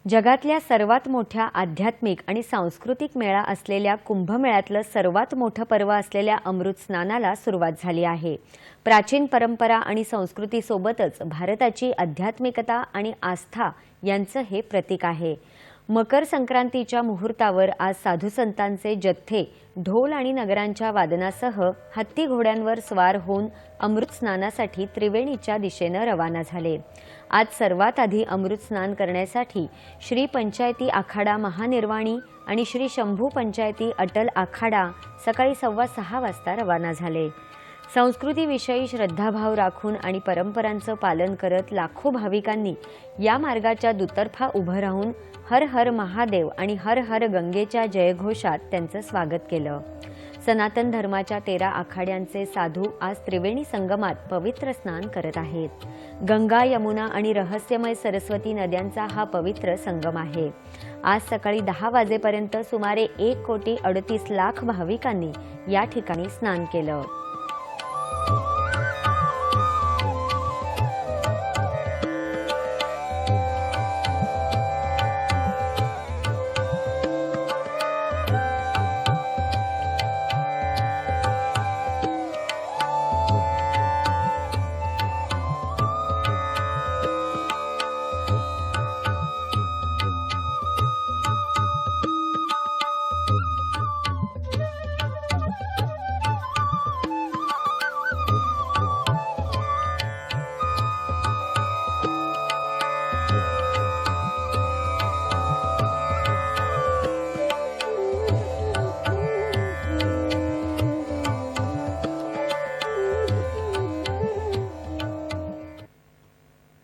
जगातल्या सर्वात मोठ्या आध्यात्मिक आणि सांस्कृतिक मेळा असलेल्या कुंभमेळ्यातलं सर्वात मोठं पर्व असलेल्या अमृत स्नानाला सुरुवात झाली आहे। प्राचीन परंपरा आणि संस्कृतीसोबतच भारताची आध्यात्मिकता आणि आस्था यांचं हे प्रतीक आहे। मकर संक्रांतीच्या मुहूर्तावर आज साधू संतांचे जत्थे ढोल आणि नगरांच्या वादनासह हत्ती घोड्यांवर स्वार होऊन अमृत स्नानासाठी त्रिवेणीच्या दिशेने रवाना झाले। आज सर्वात आधी अमृत स्नान करण्यासाठी श्री पंचायती आखाडा महानिर्वाणी आणि श्री शंभू पंचायती अटल आखाडा सकाळी 6:15 वाजता रवाना झाले। संस्कृतीविषयी श्रद्धाभाव राखून आणि परंपरांचं पालन करत लाखो भाविकांनी या मार्गाच्या दुतर्फा उभं राहून हर हर महादेव आणि हर हर गंगेच्या जयघोषात त्यांचं स्वागत केलं। सनातन धर्माच्या 13 आखाड्यांचे साधू आज त्रिवेणी संगमात पवित्र स्नान करत आहेत। गंगा, यमुना आणि रहस्यमय सरस्वती नद्यांचा हा पवित्र संगम आहे। आज सकाळी 10 वाजेपर्यंत सुमारे 1,38,00,000 भाविकांनी या ठिकाणी स्नान केलं।